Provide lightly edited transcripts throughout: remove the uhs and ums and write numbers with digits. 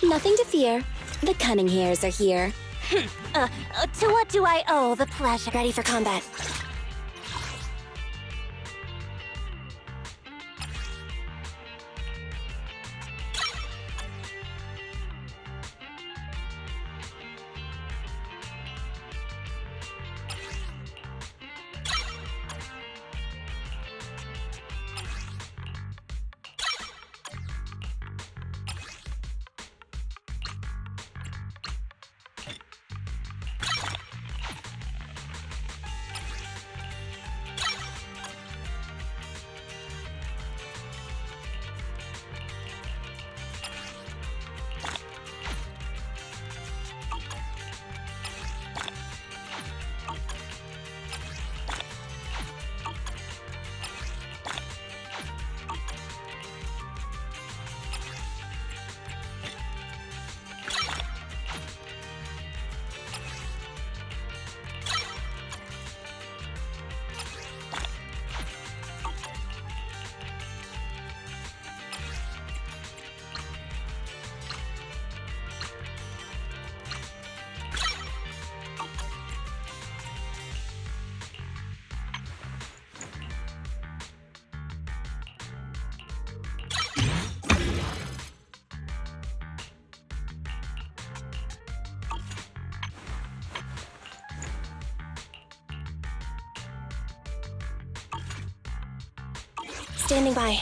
Nothing to fear. The cunning hairs are here. To what do I owe the pleasure? Ready for combat. Standing by.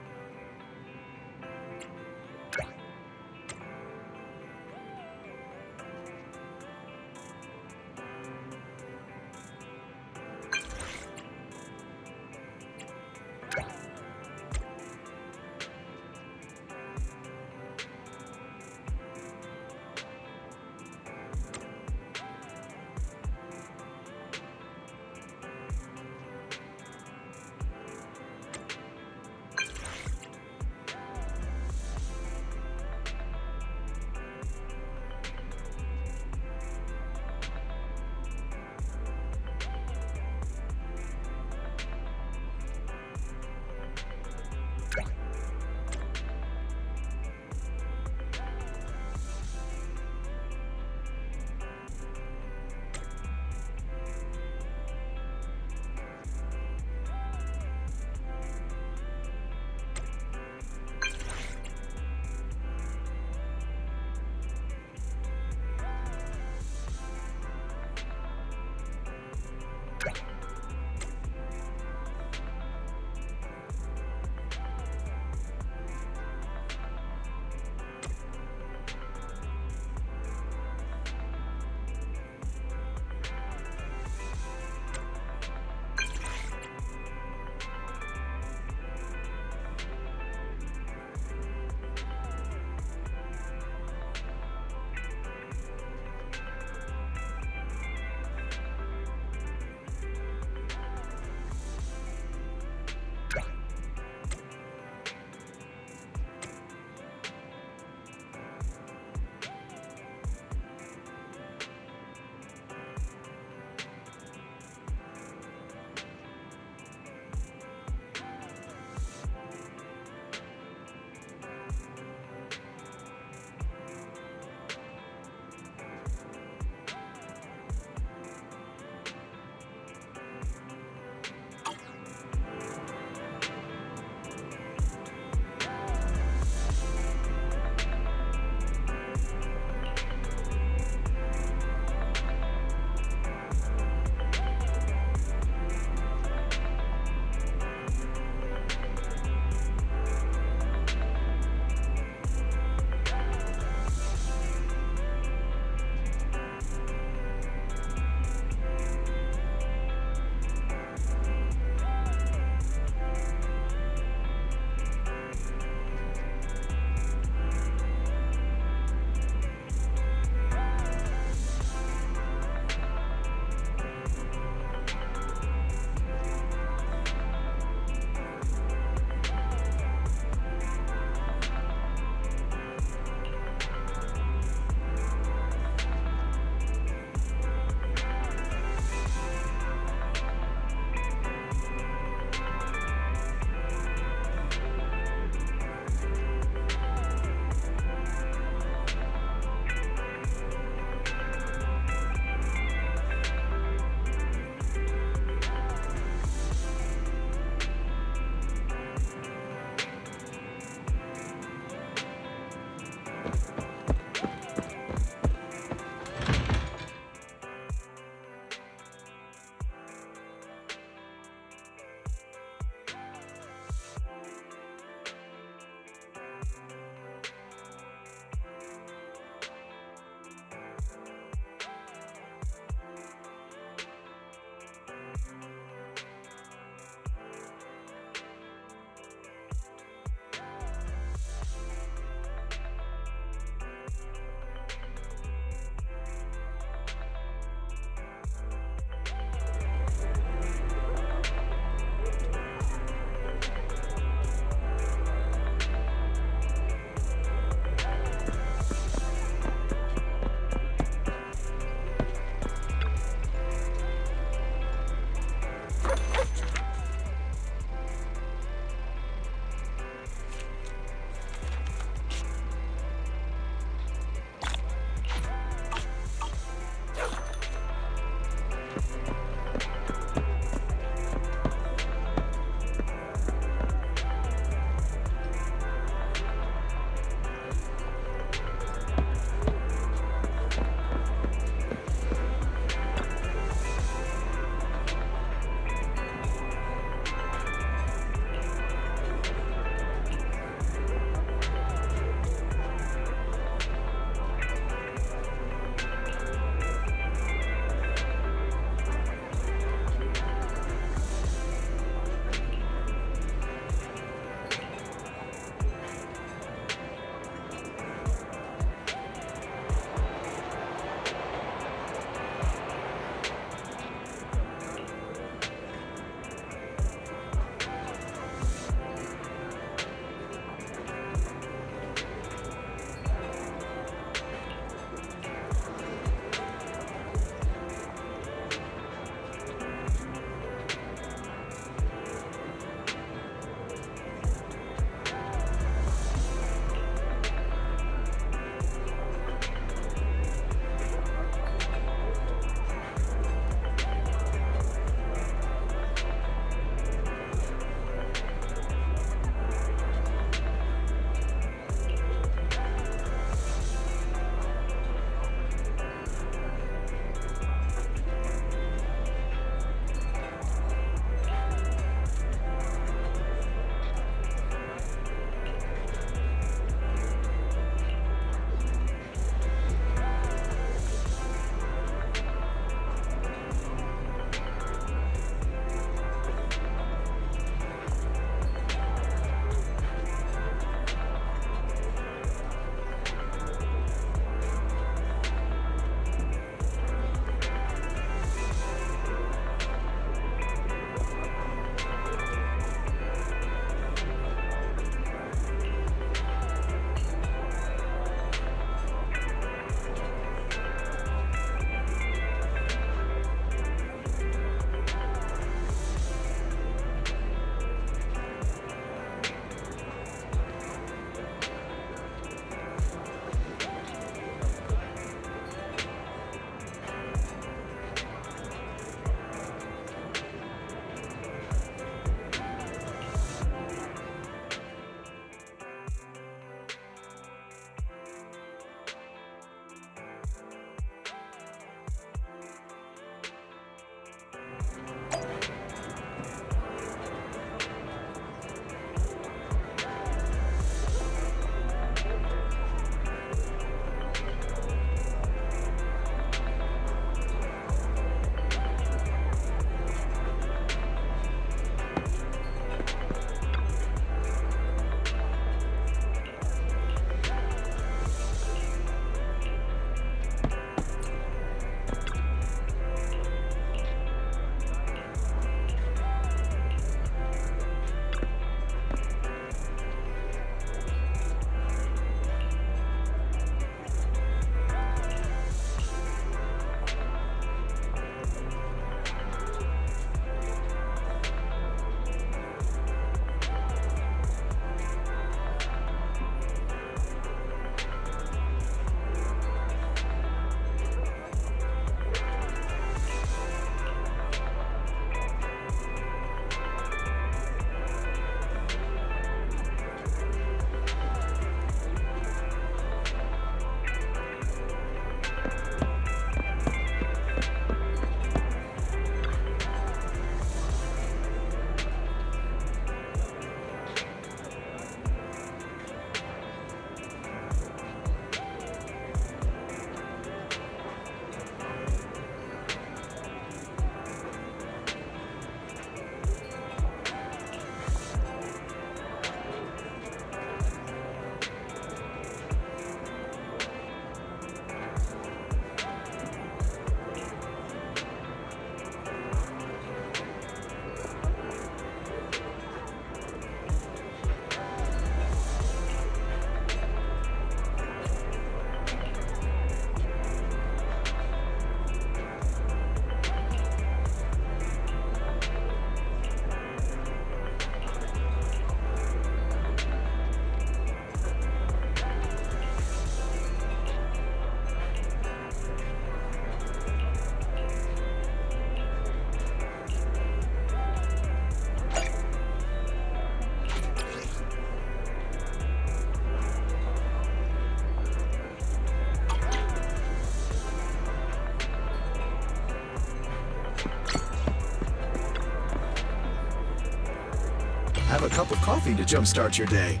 cup of coffee to jumpstart your day.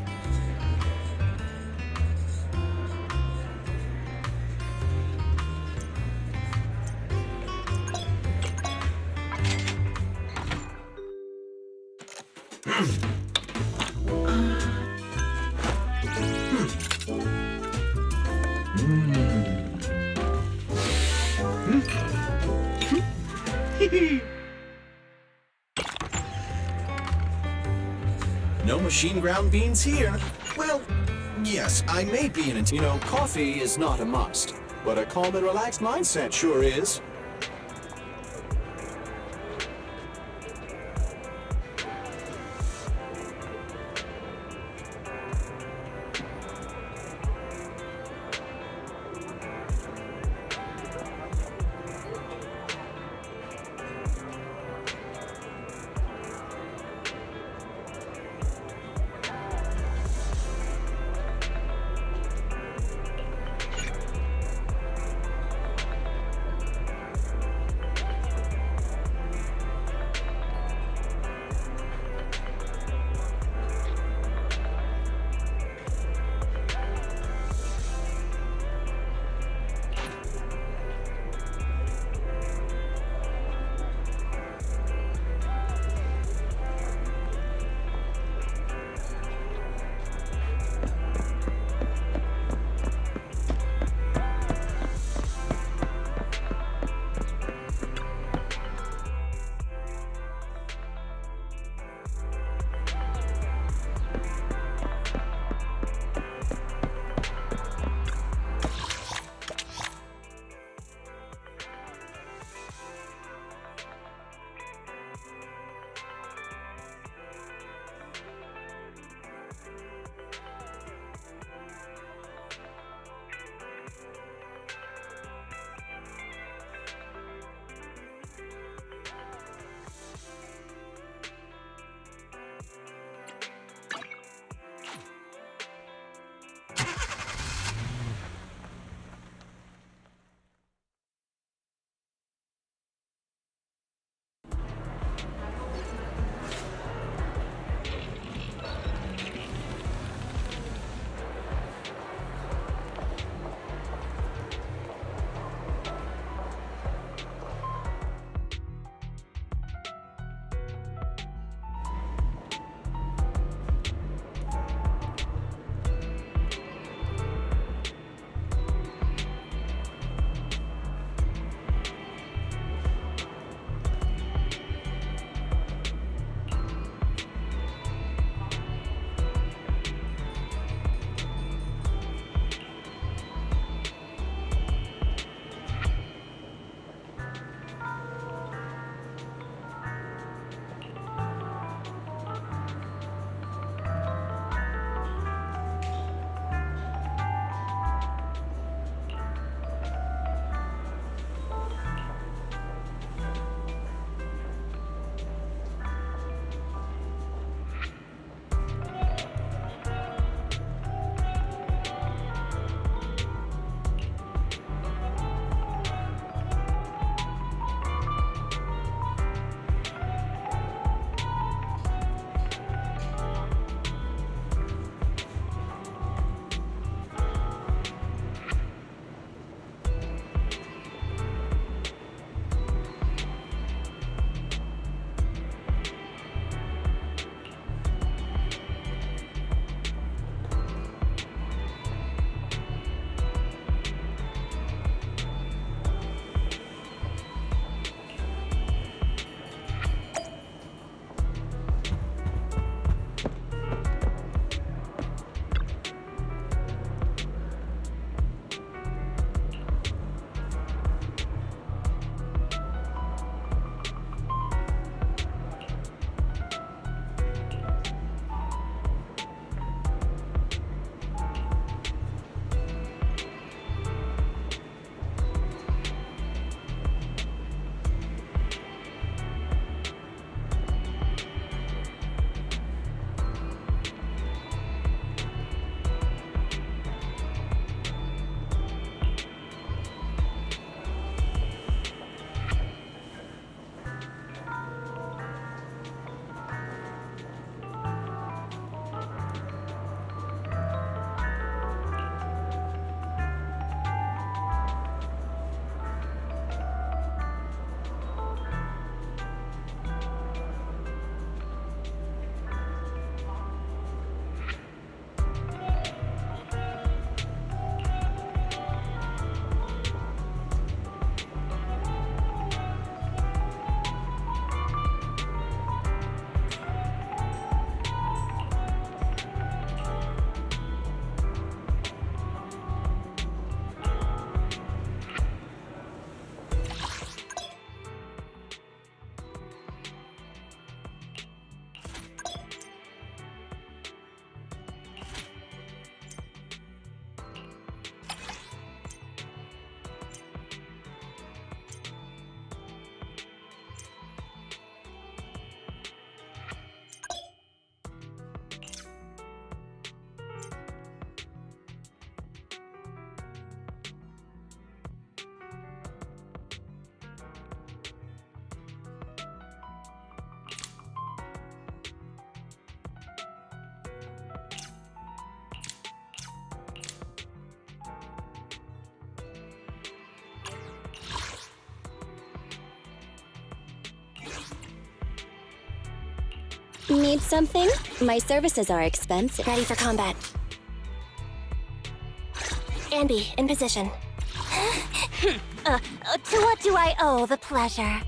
No machine ground beans here. Well, yes, I may be in it. You know, coffee is not a must, but a calm and relaxed mindset sure is. Need something? My services are expensive. Ready for combat. Anby, in position. To what do I owe the pleasure?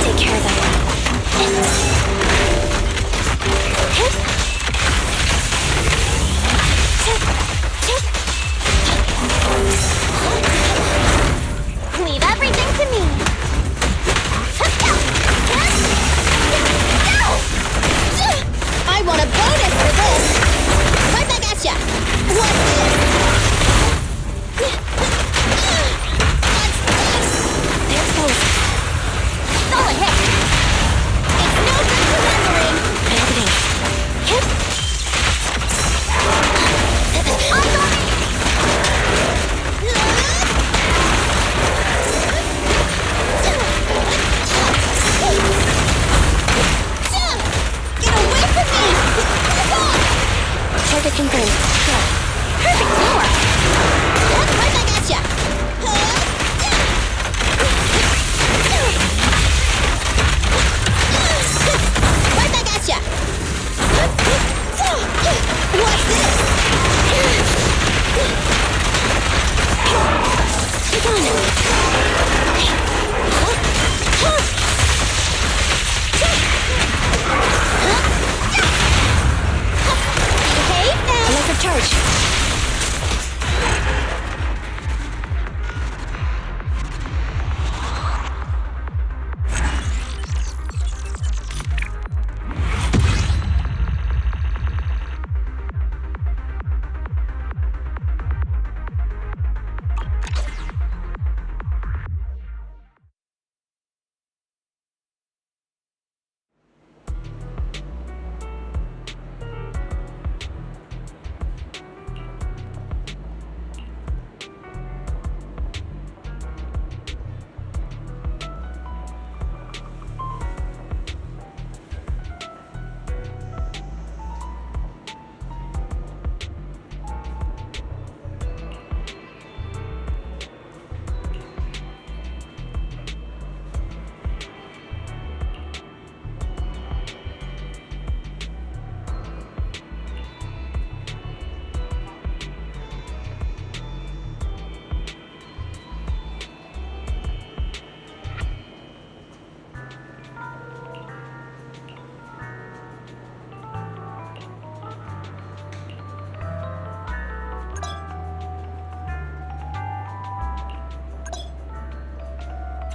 Take care of that. Leave everything to me. I want a bonus for this! Right back at ya! What's this? They're close. Solid hit. It's no good surrendering! Pivoting. Get away from me! Target confirmed. Go. Perfect teamwork. Right back at ya! Right back at ya! What's this? Take on! Behave now! Electric charge.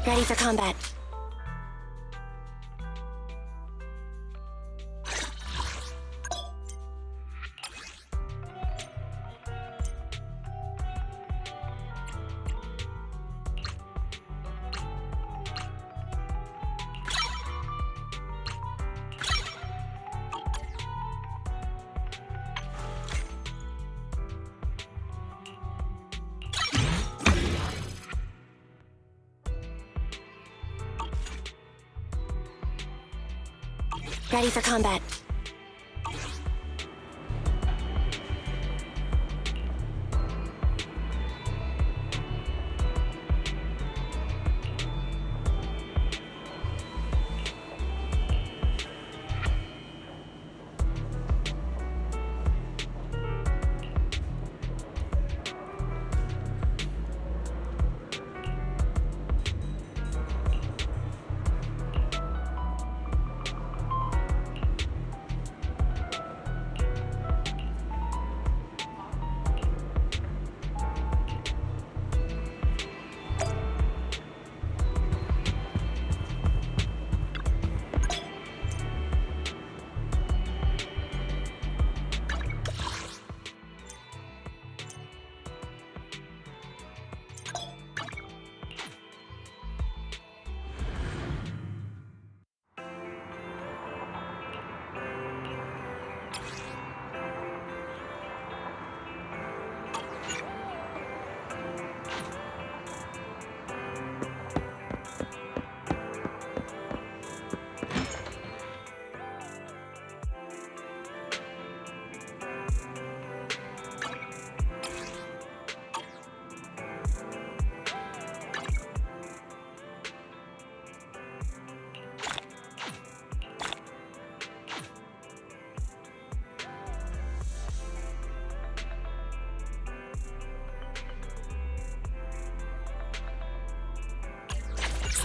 Ready for combat. Ready for combat.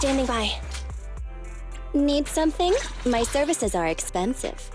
standing by. Need something? My services are expensive.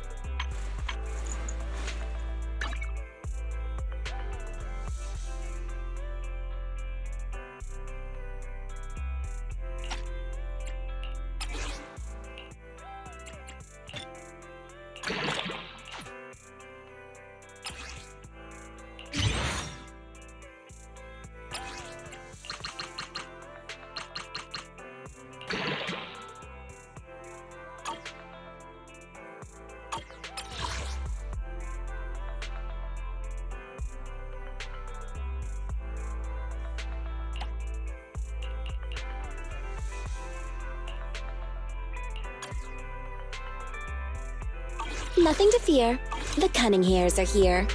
Nothing to fear. The cunning hairs are here.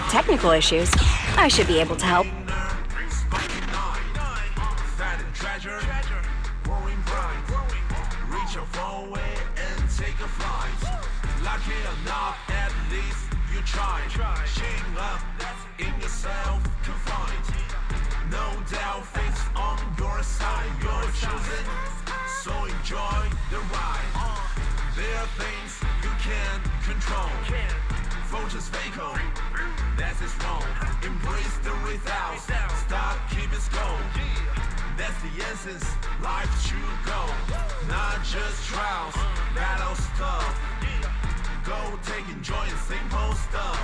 Technical issues. I should be able to help. That's its wrong. Embrace the without. Stop, keep it going. That's the essence. Life should go. Not just trials, battle stuff. Go take enjoy simple stuff.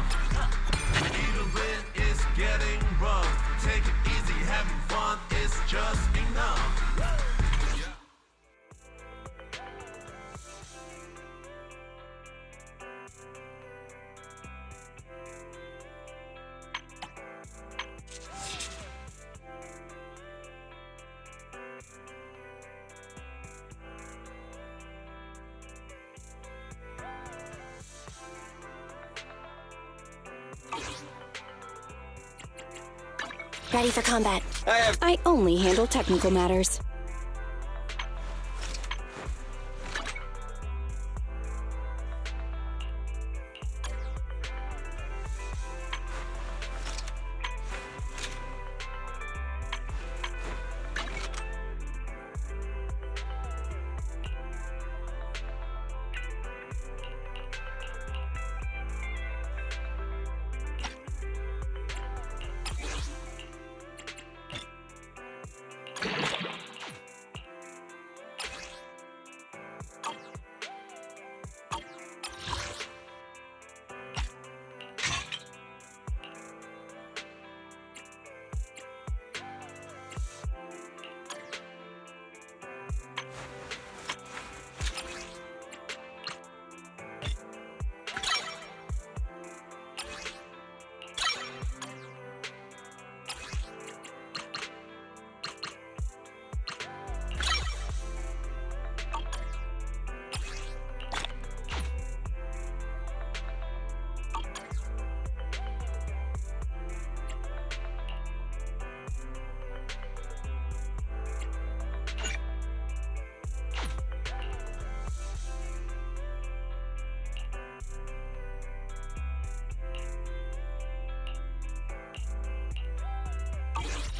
Even when it's getting rough, take it easy, having fun is just enough. Ready for combat. I only handle technical matters.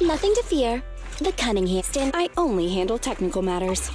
Nothing to fear. The cunning hand. I only handle technical matters.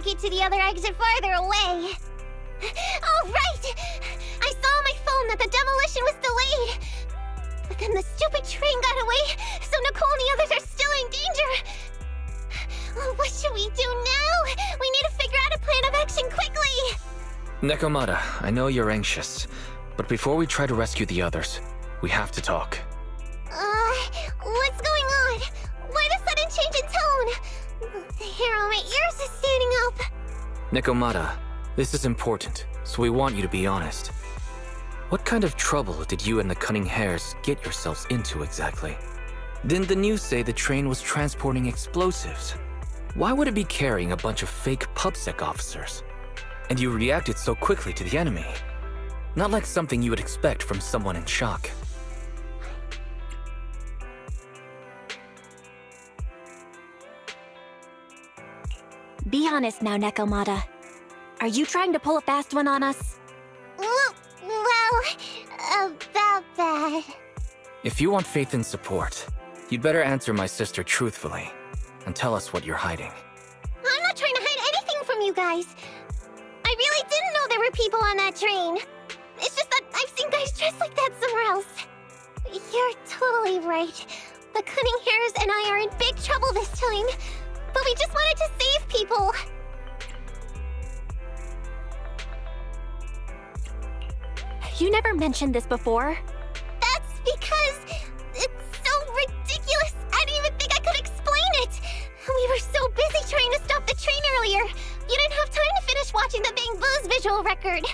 navigate to the other exit farther away. Oh, right! I saw on my phone that the demolition was delayed. But then the stupid train got away, so Nicole and the others are still in danger. Oh, what should we do now? We need to figure out a plan of action quickly! Nekomata, I know you're anxious, but before we try to rescue the others, we have to talk. What's going on? Why the sudden change in tone? The hair on my ears is standing up. Nekomata, this is important, so we want you to be honest. What kind of trouble did you and the Cunning Hares get yourselves into exactly? Didn't the news say the train was transporting explosives? Why would it be carrying a bunch of fake PubSec officers? And you reacted so quickly to the enemy. Not like something you would expect from someone in shock. Be honest now, Nekomata. Are you trying to pull a fast one on us? Well, about that. If you want faith and support, you'd better answer my sister truthfully and tell us what you're hiding. I'm not trying to hide anything from you guys. I really didn't know there were people on that train. It's just that I've seen guys dressed like that somewhere else. You're totally right. The Cunning Hares and I are in big trouble this time. But we just wanted to save people. You never mentioned this before? That's because it's so ridiculous. I didn't even think I could explain it. We were so busy trying to stop the train earlier. You didn't have time to finish watching the Bang Boo's visual record.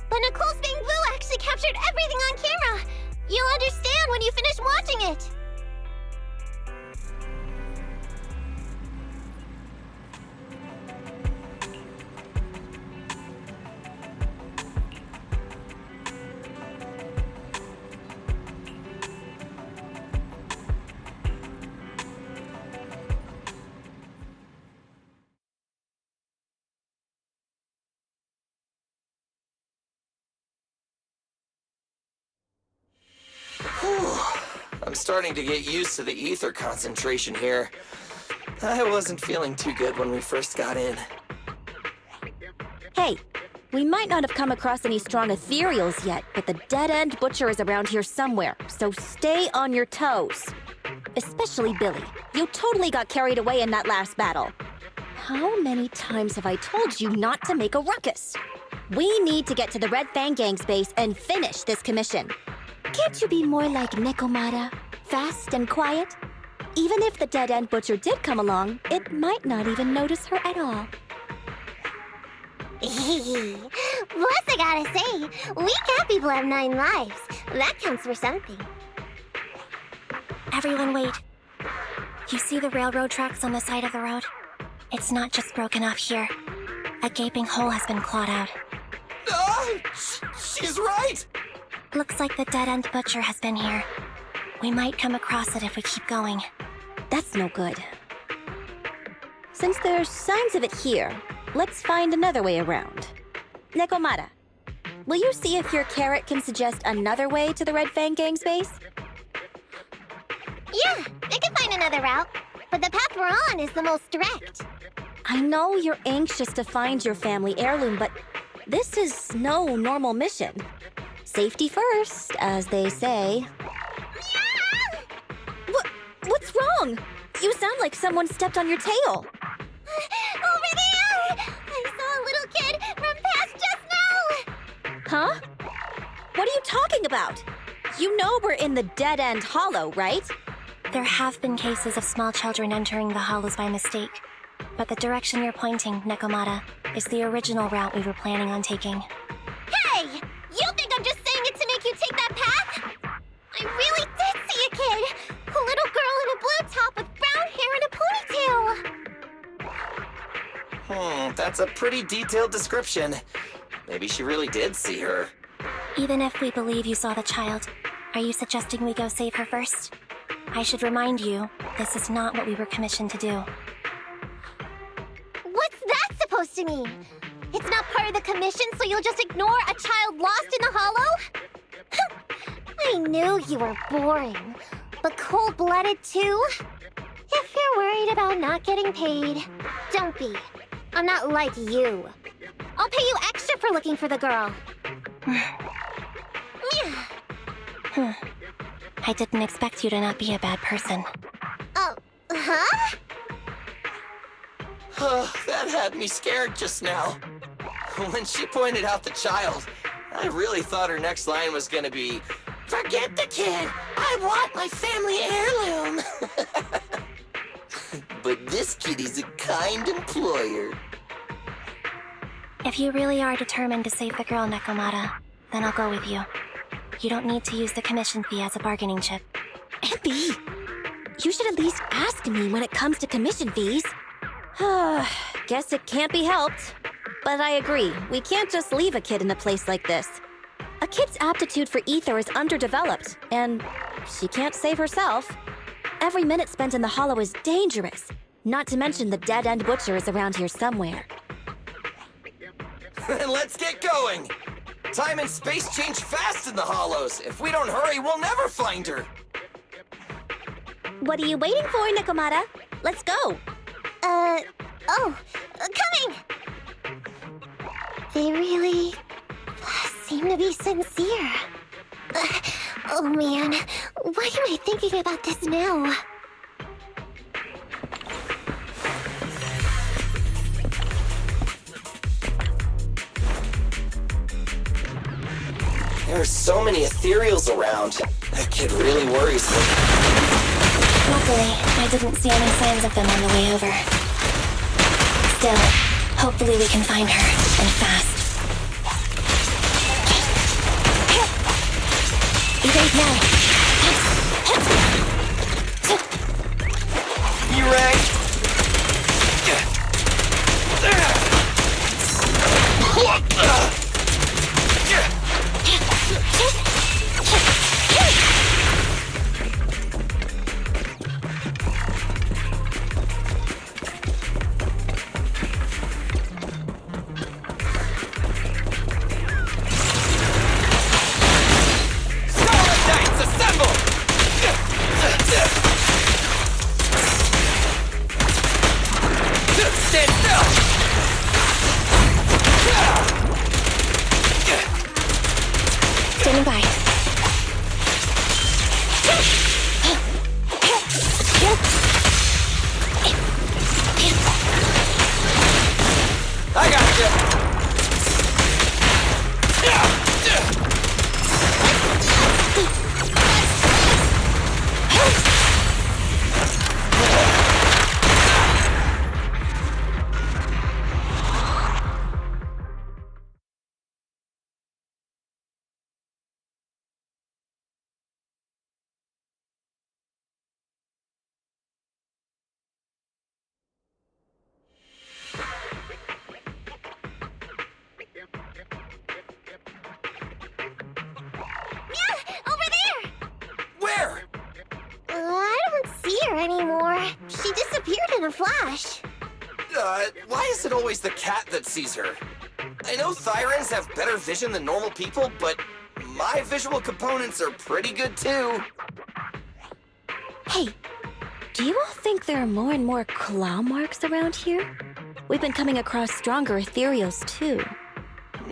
But Nicole's Bang Boo actually captured everything on camera. You'll understand when you finish watching it. I'm starting to get used to the ether concentration here. I wasn't feeling too good when we first got in. Hey, we might not have come across any strong ethereals yet, but the dead-end butcher is around here somewhere, so stay on your toes. Especially Billy. You totally got carried away in that last battle. How many times have I told you not to make a ruckus? We need to get to the Red Fang Gang's base and finish this commission. Can't you be more like Nekomata? Fast and quiet? Even if the dead-end butcher did come along, it might not even notice her at all. Plus, I gotta say, we cat people have 9 lives. That counts for something. Everyone wait. You see the railroad tracks on the side of the road? It's not just broken off here. A gaping hole has been clawed out. She's right! Looks like the dead-end butcher has been here. We might come across it if we keep going. That's no good. Since there's signs of it here, let's find another way around. Nekomata, will you see if your carrot can suggest another way to the Red Fang Gang's base? Yeah, I can find another route, but the path we're on is the most direct. I know you're anxious to find your family heirloom, but this is no normal mission. Safety first, as they say. What's wrong? You sound like someone stepped on your tail. Over there! I saw a little kid run past just now! Huh? What are you talking about? You know we're in the dead-end hollow, right? There have been cases of small children entering the hollows by mistake. But the direction you're pointing, Nekomata, is the original route we were planning on taking. Hey! You think I'm just saying it to make you take that path? I really did see a kid! A little girl in a blue top with brown hair and a ponytail! That's a pretty detailed description. Maybe she really did see her. Even if we believe you saw the child, are you suggesting we go save her first? I should remind you, this is not what we were commissioned to do. What's that supposed to mean? It's not part of the commission, so you'll just ignore a child lost in the hollow? I knew you were boring, but cold-blooded too? If you're worried about not getting paid, don't be. I'm not like you. I'll pay you extra for looking for the girl. I didn't expect you to not be a bad person. Oh, huh? That had me scared just now. When she pointed out the child, I really thought her next line was gonna be, "Forget the kid! I want my family heirloom!" But this kitty's a kind employer. If you really are determined to save the girl, Nekomata, then I'll go with you. You don't need to use the commission fee as a bargaining chip. Abby, you should at least ask me when it comes to commission fees. Guess it can't be helped. But I agree, we can't just leave a kid in a place like this. A kid's aptitude for ether is underdeveloped, and she can't save herself. Every minute spent in the hollow is dangerous, not to mention the dead-end butcher is around here somewhere. Then let's get going! Time and space change fast in the hollows. If we don't hurry, we'll never find her. What are you waiting for, Nekomata? Let's go! Coming! They really seem to be sincere. Oh man, why am I thinking about this now? There are so many ethereals around. That kid really worries me. Luckily, I didn't see any signs of them on the way over. Still, hopefully we can find her, and fast. Evade now! E-Ray! Standing by. I got you! Where? I don't see her anymore. She disappeared in a flash. Why is it always the cat that sees her? I know Thyrans have better vision than normal people, but my visual components are pretty good too. Hey, do you all think there are more and more claw marks around here? We've been coming across stronger ethereals too.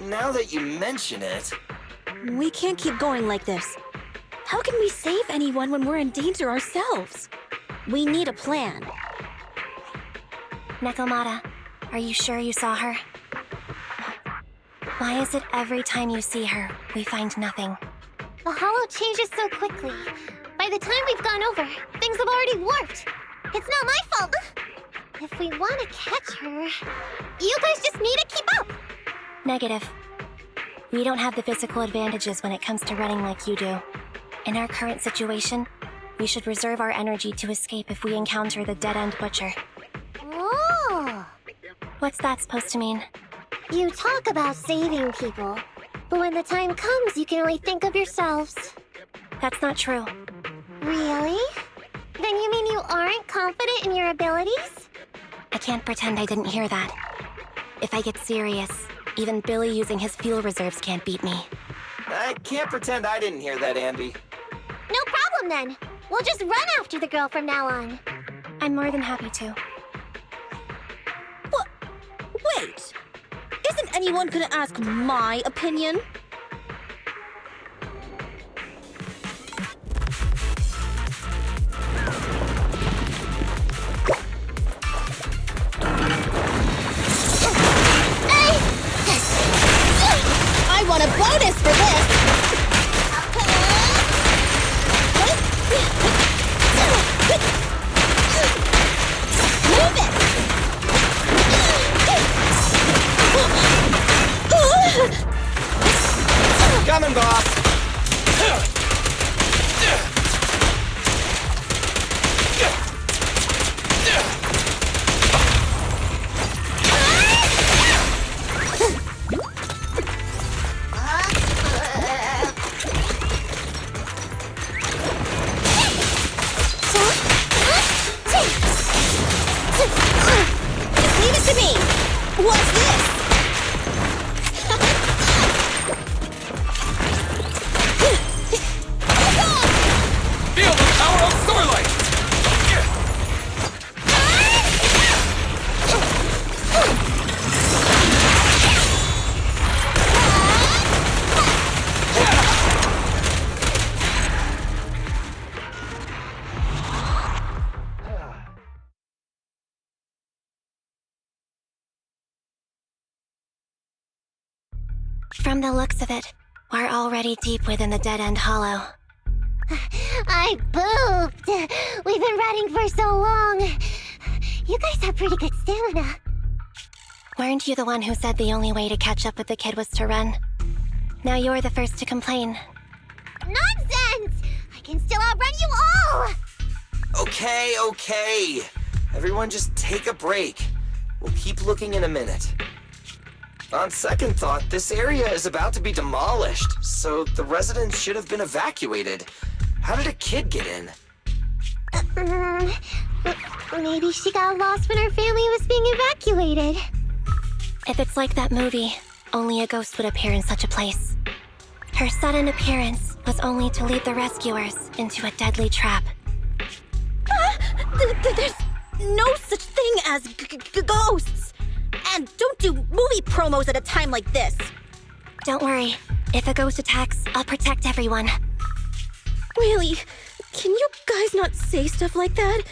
Now that you mention it... We can't keep going like this. How can we save anyone when we're in danger ourselves? We need a plan. Nekomata, are you sure you saw her? Why is it every time you see her, we find nothing? The hollow changes so quickly. By the time we've gone over, things have already warped. It's not my fault. If we want to catch her, you guys just need to keep up. Negative. We don't have the physical advantages when it comes to running like you do. In our current situation, we should reserve our energy to escape if we encounter the dead-end butcher. Oh! What's that supposed to mean? You talk about saving people, but when the time comes, you can only think of yourselves. That's not true. Really? Then you mean you aren't confident in your abilities? I can't pretend I didn't hear that. If I get serious, even Billy using his fuel reserves can't beat me. I can't pretend I didn't hear that, Ambi. No problem then. We'll just run after the girl from now on. I'm more than happy to. Isn't anyone gonna ask my opinion? I want a bonus for this! Move it! Coming, boss. Just leave it to me! What's this? Feel the power of Starlight! From the looks of it, we're already deep within the dead-end hollow. I pooped. We've been running for so long. You guys have pretty good stamina. Weren't you the one who said the only way to catch up with the kid was to run? Now you're the first to complain. Nonsense! I can still outrun you all! Okay. Everyone just take a break. We'll keep looking in a minute. On second thought, this area is about to be demolished, so the residents should have been evacuated. How did a kid get in? Maybe she got lost when her family was being evacuated. If it's like that movie, only a ghost would appear in such a place. Her sudden appearance was only to lead the rescuers into a deadly trap. There's no such thing as ghosts! And don't do movie promos at a time like this! Don't worry. If a ghost attacks, I'll protect everyone. Really? Can you guys not say stuff like that?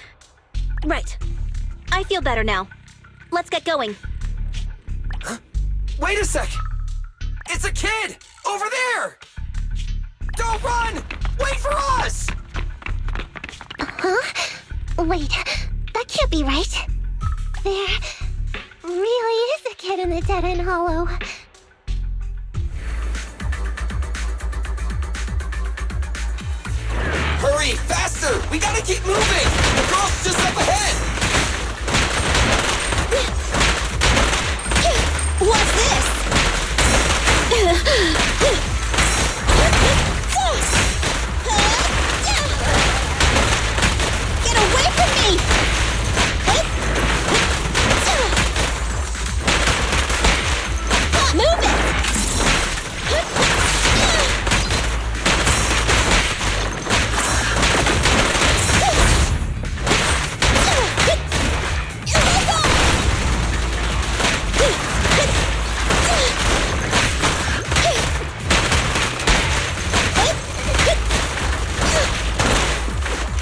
Right. I feel better now. Let's get going. Wait a sec! It's a kid! Over there! Don't run! Wait for us! Huh? Wait, that can't be right. There really is a kid in the dead-end hollow. Hurry, faster! We gotta keep moving! The girl's just up ahead! What's this? Get away from me! Move it!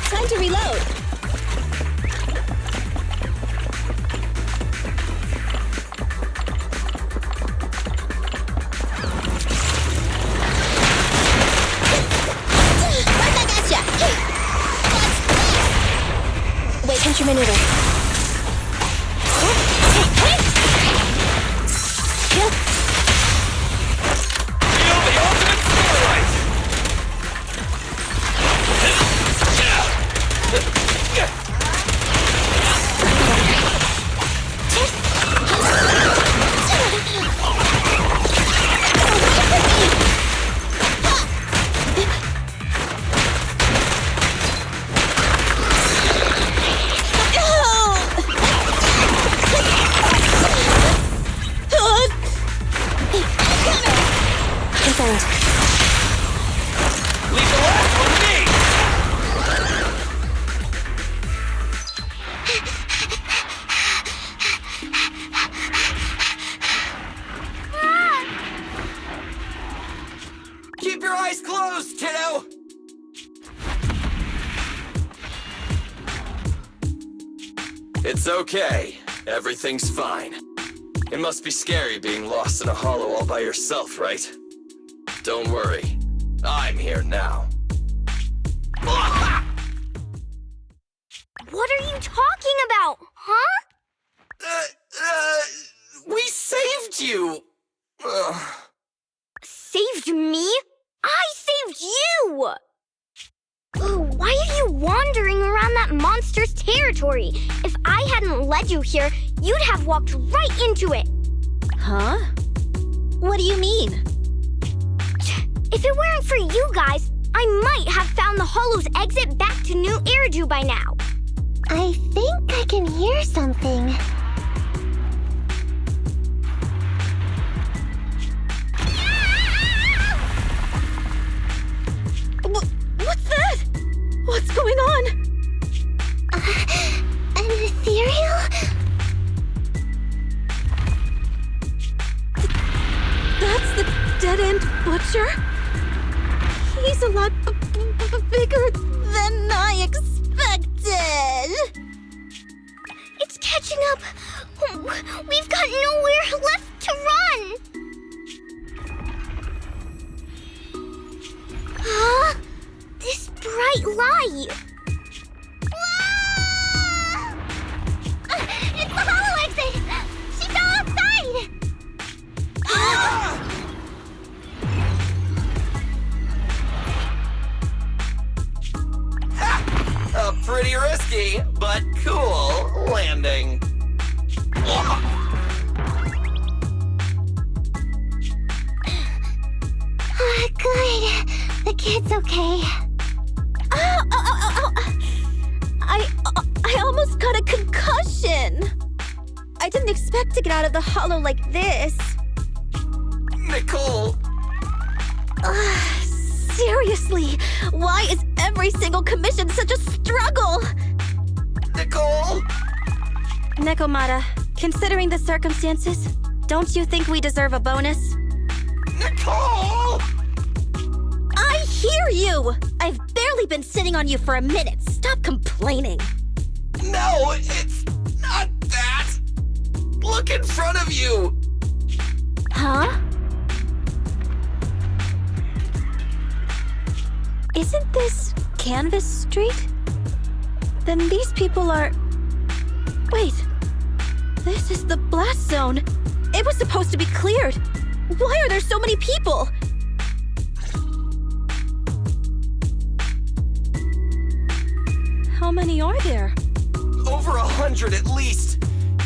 Time to reload. Right back at ya. Wait, pinch your maneuver. Feel the ultimate Starlight! Oh! It's okay. Everything's fine. It must be scary being lost in a hollow all by yourself, right? Don't worry. I'm here now. What are you talking about, huh? We saved you! Saved me? I saved you! Why are you wandering around that monster's territory? If I hadn't led you here, you'd have walked right into it. Huh? What do you mean? If it weren't for you guys, I might have found the Hollow's exit back to New Eridu by now. I think I can hear something. What's that? What's going on? An ethereal? That's the dead-end butcher? He's a lot bigger than I expected. It's catching up. We've got nowhere left to run. Huh? This bright light. Ah! It's the hollow exit. She fell outside. Pretty risky, but cool landing. Good. The kid's okay. I almost got a concussion. I didn't expect to get out of the hollow like this. Nicole! Seriously, why is every single commission such a struggle? Nicole! Nekomata, considering the circumstances, don't you think we deserve a bonus? Nicole! I hear you! I've barely been sitting on you for a minute. Stop complaining. No, it's not that! Look in front of you! Huh? Isn't this Canvas Street? Then these people are... Wait. This is the blast zone. It was supposed to be cleared. Why are there so many people? How many are there? Over 100 at least.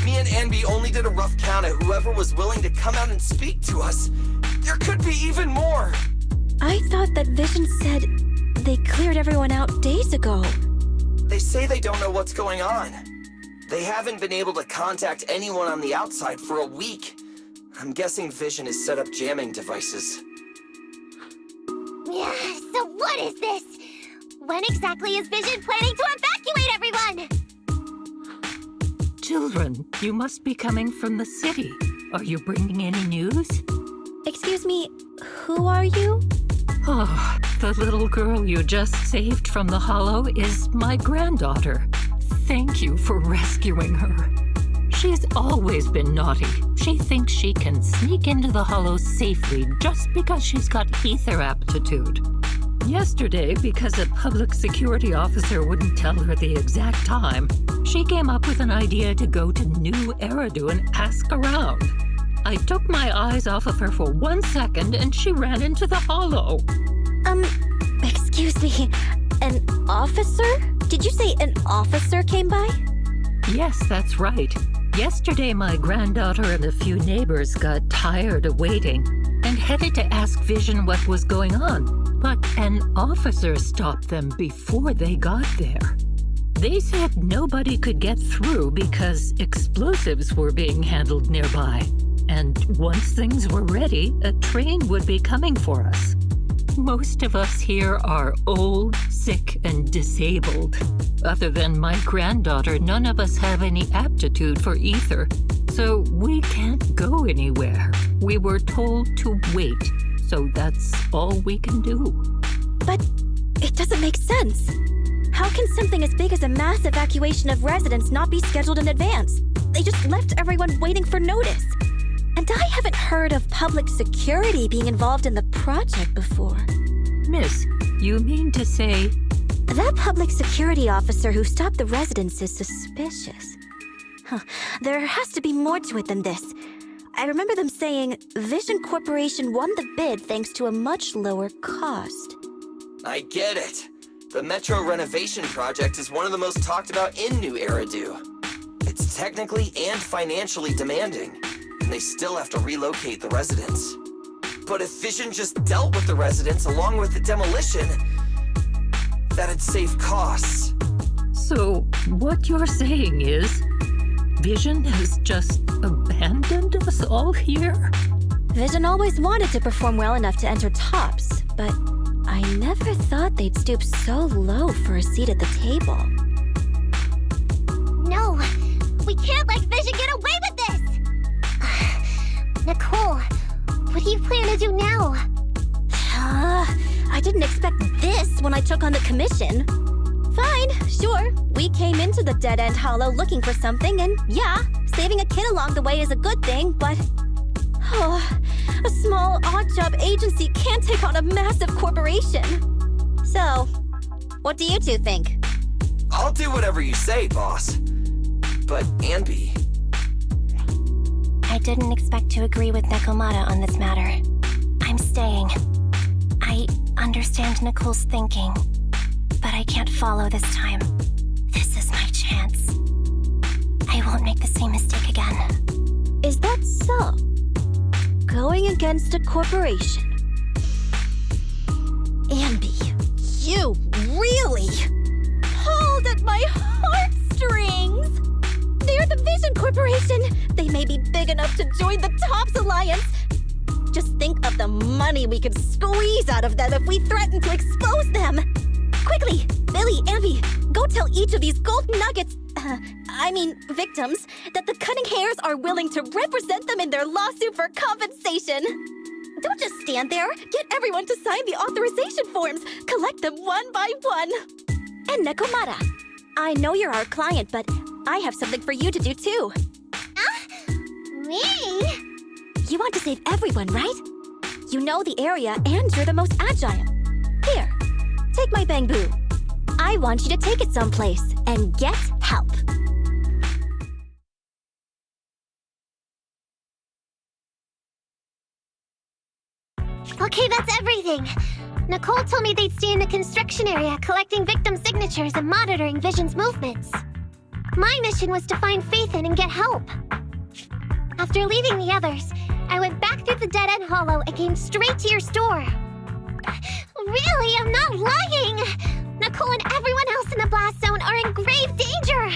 Me and Anby only did a rough count of whoever was willing to come out and speak to us. There could be even more. I thought that Vision said they cleared everyone out days ago. They say they don't know what's going on. They haven't been able to contact anyone on the outside for a week. I'm guessing Vision has set up jamming devices. Yeah, so what is this? When exactly is Vision planning to evacuate everyone? Children, you must be coming from the city. Are you bringing any news? Excuse me, who are you? Oh, the little girl you just saved from the hollow is my granddaughter. Thank you for rescuing her. She's always been naughty. She thinks she can sneak into the hollow safely just because she's got ether aptitude. Yesterday, because a public security officer wouldn't tell her the exact time, she came up with an idea to go to New Eridu and ask around. I took my eyes off of her for 1 second and she ran into the hollow. Excuse me, an officer? Did you say an officer came by? Yes, that's right. Yesterday, my granddaughter and a few neighbors got tired of waiting and headed to ask Vision what was going on. But an officer stopped them before they got there. They said nobody could get through because explosives were being handled nearby. And once things were ready, a train would be coming for us. Most of us here are old, sick, and disabled. Other than my granddaughter, none of us have any aptitude for ether, so we can't go anywhere. We were told to wait, so that's all we can do. But it doesn't make sense. How can something as big as a mass evacuation of residents not be scheduled in advance? They just left everyone waiting for notice. And I haven't heard of public security being involved in the project before. Miss, you mean to say... That public security officer who stopped the residents is suspicious. Huh. There has to be more to it than this. I remember them saying Vision Corporation won the bid thanks to a much lower cost. I get it. The Metro renovation project is one of the most talked about in New Eridu. It's technically and financially demanding, and they still have to relocate the residents. But if Vision just dealt with the residents along with the demolition, that'd save costs. So, what you're saying is, Vision has just abandoned us all here? Vision always wanted to perform well enough to enter tops, but I never thought they'd stoop so low for a seat at the table. No, we can't let Vision get away with this! Nicole, what do you plan to do now? I didn't expect this when I took on the commission. Fine, sure. We came into the dead-end hollow looking for something, and yeah, saving a kid along the way is a good thing, but... a small odd-job agency can't take on a massive corporation. So, what do you two think? I'll do whatever you say, boss. But, Anby... I didn't expect to agree with Nekomata on this matter. I'm staying. I understand Nicole's thinking, but I can't follow this time. This is my chance. I won't make the same mistake again. Is that so? Going against a corporation? Anby, you really pulled at my heartstrings! They're the Vision Corporation! They may be big enough to join the Tops Alliance! Just think of the money we could squeeze out of them if we threaten to expose them! Quickly, Billy, Anby, go tell each of these gold nuggets, victims, that the Cunning Hairs are willing to represent them in their lawsuit for compensation. Don't just stand there. Get everyone to sign the authorization forms. Collect them one by one. And Nekomata, I know you're our client, but I have something for you to do too. Me? You want to save everyone, right? You know the area and you're the most agile. Here, take my bamboo. I want you to take it someplace and get help. Okay, that's everything. Nicole told me they'd stay in the construction area collecting victim signatures and monitoring Vision's movements. My mission was to find Faithin and get help. After leaving the others, I went back through the dead-end hollow and came straight to your store. Really, I'm not lying! Nicole and everyone else in the blast zone are in grave danger!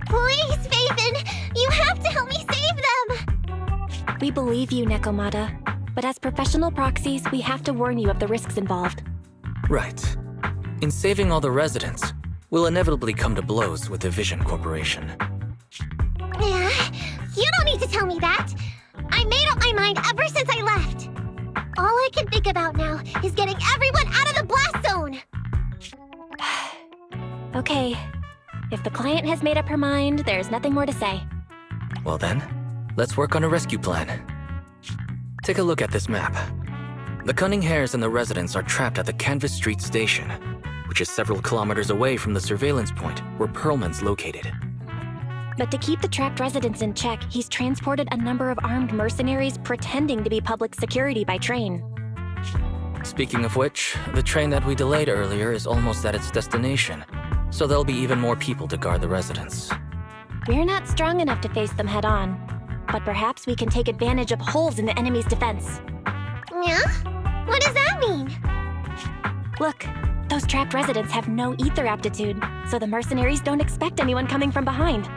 Please, Faithin, you have to help me save them! We believe you, Nekomata, but as professional proxies, we have to warn you of the risks involved. Right. In saving all the residents, we'll inevitably come to blows with the Vision Corporation. Yeah, you don't need to tell me that. I made up my mind ever since I left. All I can think about now is getting everyone out of the blast zone. Okay. If the client has made up her mind, there's nothing more to say. Well then, let's work on a rescue plan. Take a look at this map. The Cunning Hairs and the residents are trapped at the Canvas Street station, which is several kilometers away from the surveillance point where Perlman's located. But to keep the trapped residents in check, he's transported a number of armed mercenaries pretending to be public security by train. Speaking of which, the train that we delayed earlier is almost at its destination, so there'll be even more people to guard the residents. We're not strong enough to face them head-on, but perhaps we can take advantage of holes in the enemy's defense. Yeah? What does that mean? Look, those trapped residents have no ether aptitude, so the mercenaries don't expect anyone coming from behind.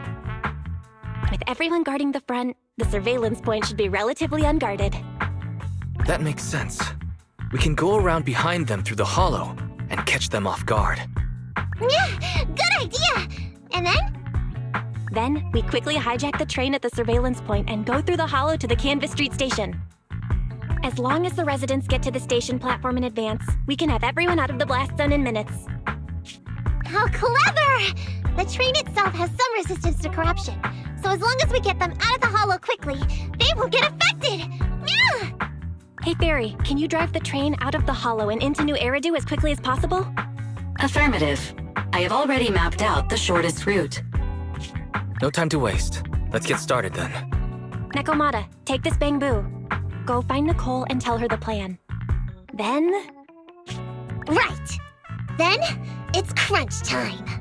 With everyone guarding the front, the surveillance point should be relatively unguarded. That makes sense. We can go around behind them through the hollow and catch them off guard. Yeah, good idea! And then? Then, we quickly hijack the train at the surveillance point and go through the hollow to the Canvas Street station. As long as the residents get to the station platform in advance, we can have everyone out of the blast zone in minutes. How clever! The train itself has some resistance to corruption, so as long as we get them out of the hollow quickly, they won't get affected! Yeah! Hey Fairy, can you drive the train out of the hollow and into New Eridu as quickly as possible? Affirmative. I have already mapped out the shortest route. No time to waste. Let's get started then. Nekomata, take this bamboo. Go find Nicole and tell her the plan. Then... Right! Then, it's crunch time!